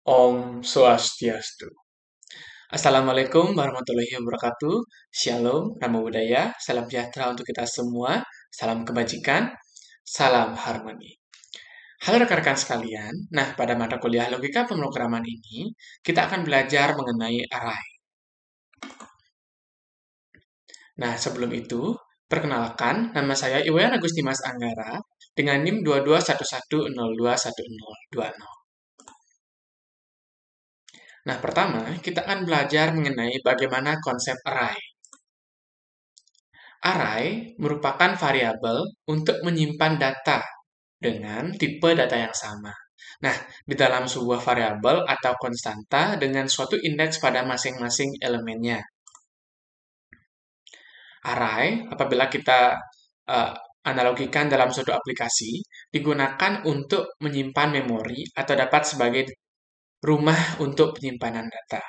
Om Swastiastu. Assalamualaikum warahmatullahi wabarakatuh. Shalom, Namo Buddhaya, salam sejahtera untuk kita semua, salam kebajikan, salam harmoni. Halo rekan-rekan sekalian, nah pada mata kuliah logika pemrograman ini, kita akan belajar mengenai array. Nah, sebelum itu, perkenalkan, nama saya Iwayan Agus Dimas Anggara dengan NIM 2211021020. Nah, pertama, kita akan belajar mengenai bagaimana konsep array. Array merupakan variabel untuk menyimpan data dengan tipe data yang sama. Nah, di dalam sebuah variabel atau konstanta dengan suatu indeks pada masing-masing elemennya. Array, apabila kita uh, analogikan dalam suatu aplikasi, digunakan untuk menyimpan memori atau dapat sebagai rumah untuk penyimpanan data.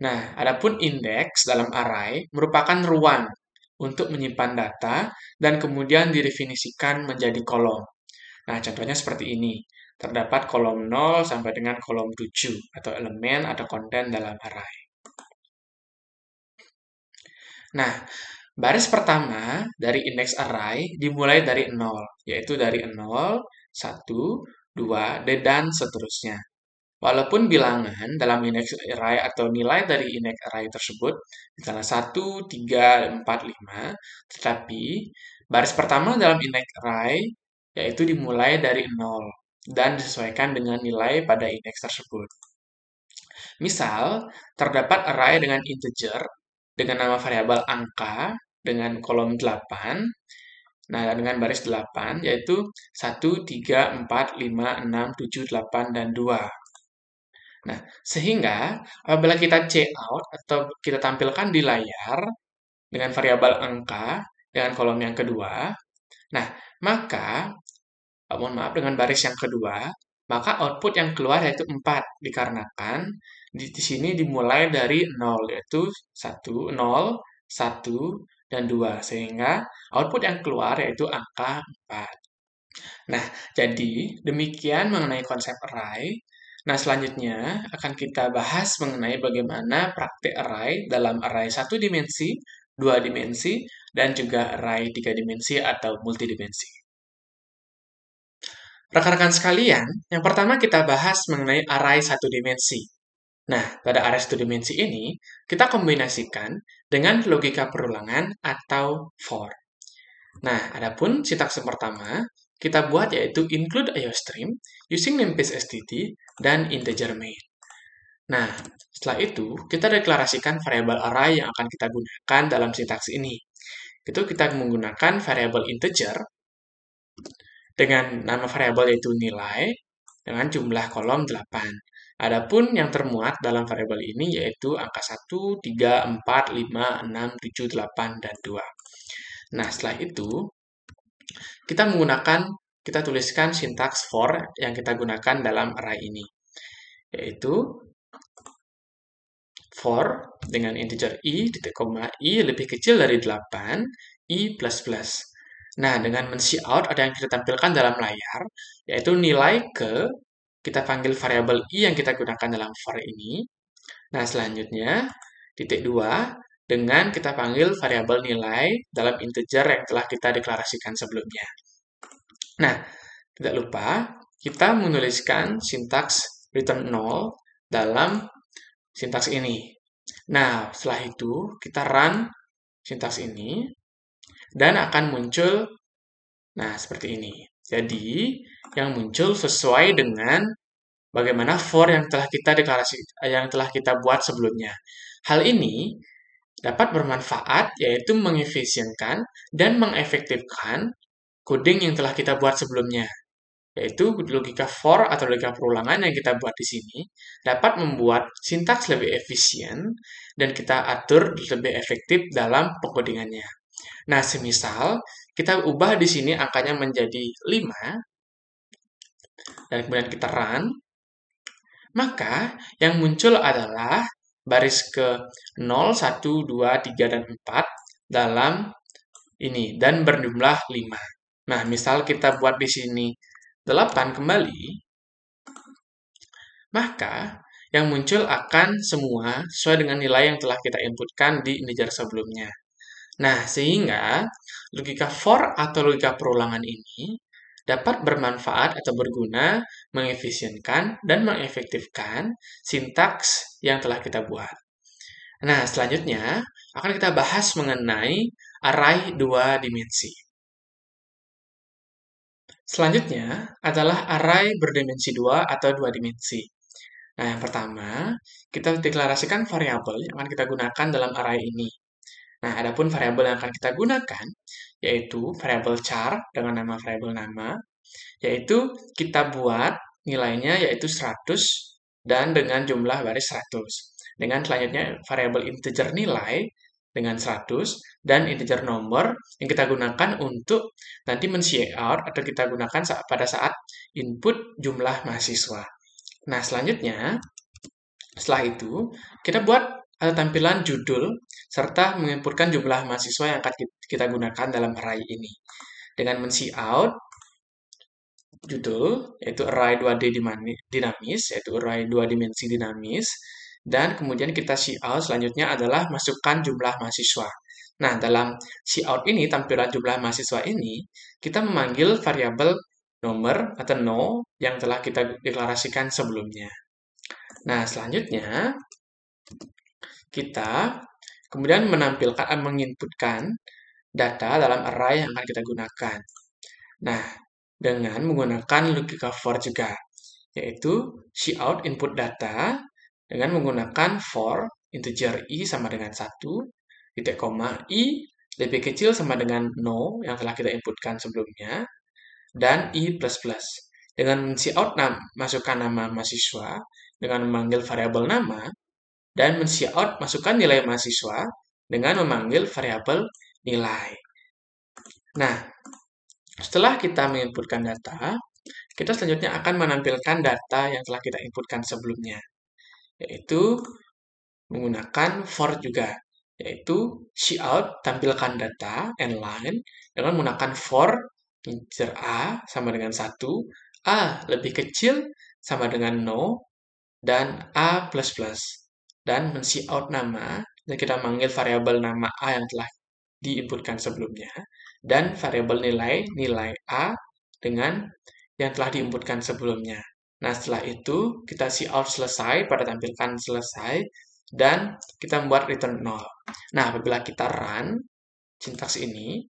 Nah, adapun indeks dalam array merupakan ruang untuk menyimpan data dan kemudian didefinisikan menjadi kolom. Nah, contohnya seperti ini. Terdapat kolom 0 sampai dengan kolom 7 atau elemen atau konten dalam array. Nah, baris pertama dari indeks array dimulai dari 0, yaitu dari 0, 1, 2, dan seterusnya. Walaupun bilangan dalam indeks array atau nilai dari indeks array tersebut misalnya 1, 3, 4, 5, tetapi baris pertama dalam indeks array yaitu dimulai dari 0 dan disesuaikan dengan nilai pada indeks tersebut. Misal, terdapat array dengan integer dengan nama variabel angka dengan kolom 8. Nah, dengan baris 8 yaitu 1, 3, 4, 5, 6, 7, 8, dan 2. Nah, sehingga apabila kita cout atau kita tampilkan di layar dengan variabel angka dengan kolom yang kedua, nah, maka mohon maaf dengan baris yang kedua, maka output yang keluar yaitu 4 dikarenakan di sini dimulai dari 0 yaitu 1, 0, 1, dan 2 sehingga output yang keluar yaitu angka 4. Nah, jadi demikian mengenai konsep array. Nah, selanjutnya akan kita bahas mengenai bagaimana praktik array dalam array 1 dimensi, 2 dimensi, dan juga array 3 dimensi atau multidimensi. Rekan-rekan sekalian, yang pertama kita bahas mengenai array 1 dimensi. Nah, pada array 1 dimensi ini, kita kombinasikan dengan logika perulangan atau for. Nah, adapun sintaks yang pertama, kita buat yaitu include IOStream using namespace std dan integer main. Nah, setelah itu, kita deklarasikan variabel array yang akan kita gunakan dalam sintaks ini. Itu kita menggunakan variabel integer dengan nama variabel yaitu nilai dengan jumlah kolom 8. Adapun yang termuat dalam variabel ini yaitu angka 1, 3, 4, 5, 6, 7, 8, dan 2. Nah, setelah itu, kita tuliskan sintaks for yang kita gunakan dalam array ini. Yaitu for dengan integer i, titik koma i lebih kecil dari 8, i plus plus. Nah, dengan men-cout ada yang kita tampilkan dalam layar, yaitu nilai ke, kita panggil variabel i yang kita gunakan dalam for ini. Nah, selanjutnya, titik 2, dengan kita panggil variabel nilai dalam integer yang telah kita deklarasikan sebelumnya. Nah, tidak lupa, kita menuliskan sintaks return 0 dalam sintaks ini. Nah, setelah itu, kita run sintaks ini, dan akan muncul, nah, seperti ini. Jadi, yang muncul sesuai dengan bagaimana for yang telah kita buat sebelumnya. Hal ini dapat bermanfaat, yaitu mengefisienkan dan mengefektifkan coding yang telah kita buat sebelumnya. Yaitu logika for atau logika perulangan yang kita buat di sini dapat membuat sintaks lebih efisien dan kita atur lebih efektif dalam pengkodingannya. Nah, semisal kita ubah di sini angkanya menjadi 5 dan kemudian kita run, maka yang muncul adalah baris ke 0, 1, 2, 3, dan 4 dalam ini dan berjumlah 5. Nah, misal kita buat di sini 8 kembali, maka yang muncul akan semua sesuai dengan nilai yang telah kita inputkan di integer sebelumnya. Nah, sehingga logika for atau logika perulangan ini dapat bermanfaat atau berguna mengefisienkan dan mengefektifkan sintaks yang telah kita buat. Nah, selanjutnya akan kita bahas mengenai array 2 dimensi. Selanjutnya adalah array berdimensi 2 atau 2 dimensi. Nah, yang pertama, kita deklarasikan variabel yang akan kita gunakan dalam array ini. Nah, adapun variabel yang akan kita gunakan, yaitu variabel char dengan nama variabel nama, yaitu kita buat nilainya yaitu 100 dan dengan jumlah baris 100. Dengan selanjutnya variabel integer nilai dengan 100 dan integer nomor yang kita gunakan untuk nanti men-cout atau kita gunakan pada saat input jumlah mahasiswa. Nah, selanjutnya setelah itu kita buat tampilan judul serta menginputkan jumlah mahasiswa yang akan kita gunakan dalam array ini. Dengan men-cout judul, yaitu array 2D dinamis, yaitu array 2 dimensi dinamis, dan kemudian kita cout selanjutnya adalah masukkan jumlah mahasiswa. Nah, dalam cout ini, tampilan jumlah mahasiswa ini, kita memanggil variabel nomor atau no yang telah kita deklarasikan sebelumnya. Nah, selanjutnya kita kemudian menginputkan data dalam array yang akan kita gunakan. Nah, dengan menggunakan logika for juga, yaitu cout input data dengan menggunakan for integer i sama dengan 1, titik koma i lebih kecil sama dengan no yang telah kita inputkan sebelumnya, dan i++. Dengan cout masukkan nama mahasiswa dengan memanggil variabel nama, dan men-cout masukkan nilai mahasiswa dengan memanggil variabel nilai. Nah, setelah kita menginputkan data, kita selanjutnya akan menampilkan data yang telah kita inputkan sebelumnya, yaitu menggunakan for juga, yaitu cout tampilkan data n-line dengan menggunakan for integer a sama dengan 1, a lebih kecil sama dengan no, dan a++. Dan men-cout nama, dan kita manggil variabel nama a yang telah diinputkan sebelumnya, dan variabel nilai a dengan yang telah diinputkan sebelumnya. Nah, setelah itu kita cout selesai pada tampilkan selesai, dan kita membuat return 0. Nah, apabila kita run sintaks ini,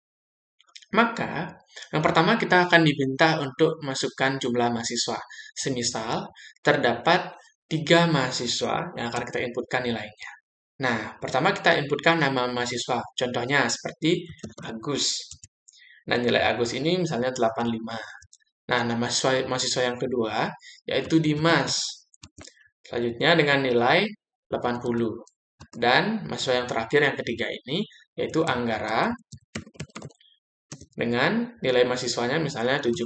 maka yang pertama kita akan diminta untuk masukkan jumlah mahasiswa. Semisal terdapat 3 mahasiswa yang akan kita inputkan nilainya. Nah, pertama kita inputkan nama mahasiswa. Contohnya seperti Agus. Nah, nilai Agus ini misalnya 85. Nah, nama mahasiswa yang kedua yaitu Dimas. Selanjutnya dengan nilai 80. Dan mahasiswa yang terakhir yang ketiga ini yaitu Anggara dengan nilai mahasiswanya misalnya 70.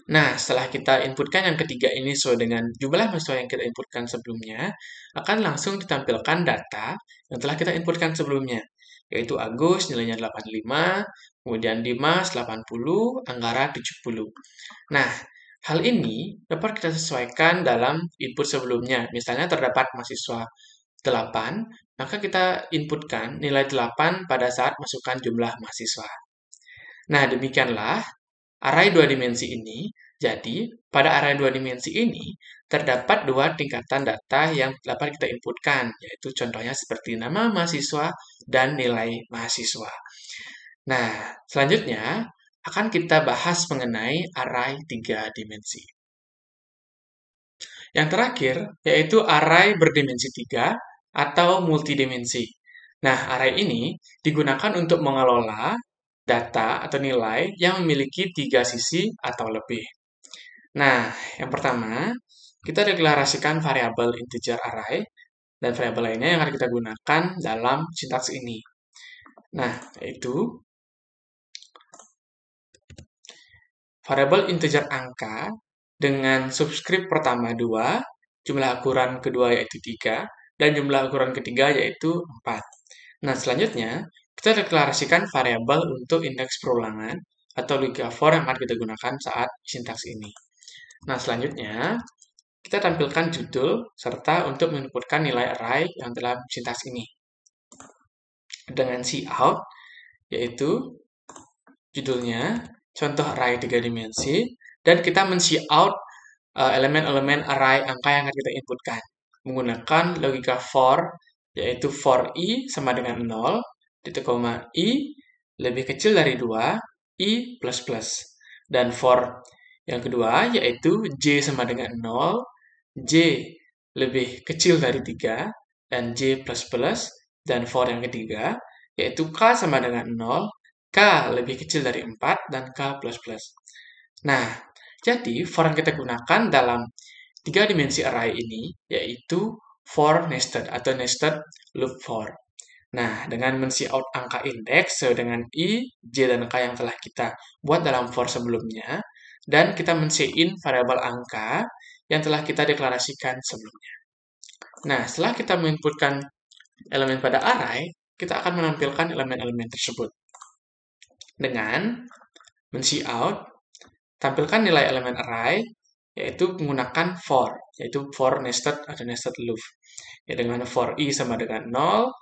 Nah, setelah kita inputkan yang ketiga ini sesuai dengan jumlah mahasiswa yang kita inputkan sebelumnya, akan langsung ditampilkan data yang telah kita inputkan sebelumnya, yaitu Agus nilainya 85, kemudian Dimas 80, Anggara 70. Nah, hal ini dapat kita sesuaikan dalam input sebelumnya. Misalnya terdapat mahasiswa 8, maka kita inputkan nilai 8 pada saat masukkan jumlah mahasiswa. Nah, demikianlah array 2 dimensi ini. Jadi, pada array 2 dimensi ini, terdapat 2 tingkatan data yang dapat kita inputkan, yaitu contohnya seperti nama mahasiswa dan nilai mahasiswa. Nah, selanjutnya akan kita bahas mengenai array 3 dimensi. Yang terakhir, yaitu array berdimensi 3 atau multidimensi. Nah, array ini digunakan untuk mengelola data atau nilai yang memiliki 3 sisi atau lebih. Nah, yang pertama, kita deklarasikan variabel integer array, dan variabel lainnya yang akan kita gunakan dalam sintaks ini. Nah, yaitu variabel integer angka dengan subscript pertama 2, jumlah ukuran kedua yaitu 3, dan jumlah ukuran ketiga yaitu 4. Nah, selanjutnya, kita deklarasikan variabel untuk indeks perulangan atau logika for yang akan kita gunakan saat sintaks ini. Nah, selanjutnya, kita tampilkan judul serta untuk menginputkan nilai array yang dalam sintaks ini. Dengan cout, yaitu judulnya, contoh array 3 dimensi, dan kita men-cout elemen-elemen array angka yang akan kita inputkan menggunakan logika for, yaitu for i sama dengan 0, titik koma i lebih kecil dari 2, i plus plus. Dan for yang kedua, yaitu j sama dengan 0, j lebih kecil dari 3, dan j plus plus. Dan for yang ketiga, yaitu k sama dengan 0, k lebih kecil dari 4, dan k plus plus. Nah, jadi for yang kita gunakan dalam 3 dimensi array ini, yaitu for nested atau nested loop for. Nah, dengan men-cout angka indeks sesuai dengan i, j, dan k yang telah kita buat dalam for sebelumnya, dan kita men-in variabel angka yang telah kita deklarasikan sebelumnya. Nah, setelah kita menginputkan elemen pada array, kita akan menampilkan elemen-elemen tersebut. Dengan men-cout, tampilkan nilai elemen array, yaitu menggunakan for, yaitu for nested atau nested loop. Ya, dengan for i sama dengan 0,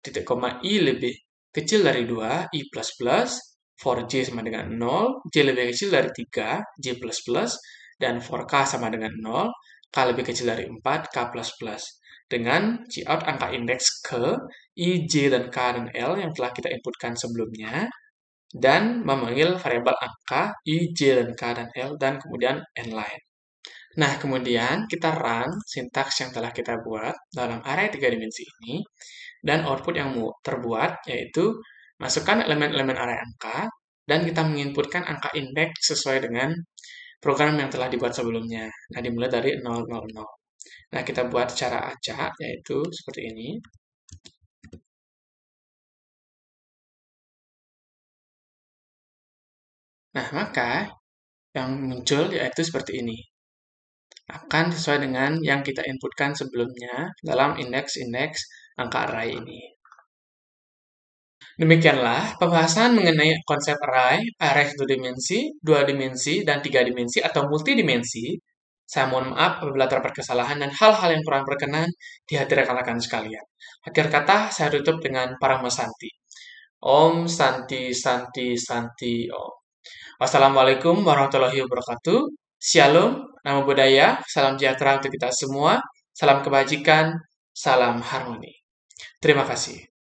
titik koma i lebih kecil dari 2, i plus plus, for j sama dengan 0, j lebih kecil dari 3, j plus plus, dan for k sama dengan 0, k lebih kecil dari 4, k plus plus. Dengan cout angka indeks ke i, j, dan k, dan l yang telah kita inputkan sebelumnya, dan memanggil variabel angka i, j, dan k, dan l, dan kemudian n-line. Nah, kemudian kita run sintaks yang telah kita buat dalam array 3 dimensi ini, dan output yang terbuat yaitu masukkan elemen-elemen array angka, dan kita menginputkan angka indeks sesuai dengan program yang telah dibuat sebelumnya. Nah, dimulai dari 000. Nah, kita buat secara acak, yaitu seperti ini. Nah, maka yang muncul yaitu seperti ini. Akan sesuai dengan yang kita inputkan sebelumnya dalam indeks-indeks angka array ini. Demikianlah pembahasan mengenai konsep array 1 dimensi, 2 dimensi, dan 3 dimensi atau multidimensi. Saya mohon maaf apabila terdapat kesalahan dan hal-hal yang kurang berkenan di hati rekan-rekan sekalian. Akhir kata, saya tutup dengan Parama Santi. Om Santi Santi Santi Om. Wassalamualaikum warahmatullahi wabarakatuh. Shalom, namo buddhaya, salam sejahtera untuk kita semua, salam kebajikan, salam harmoni. Terima kasih.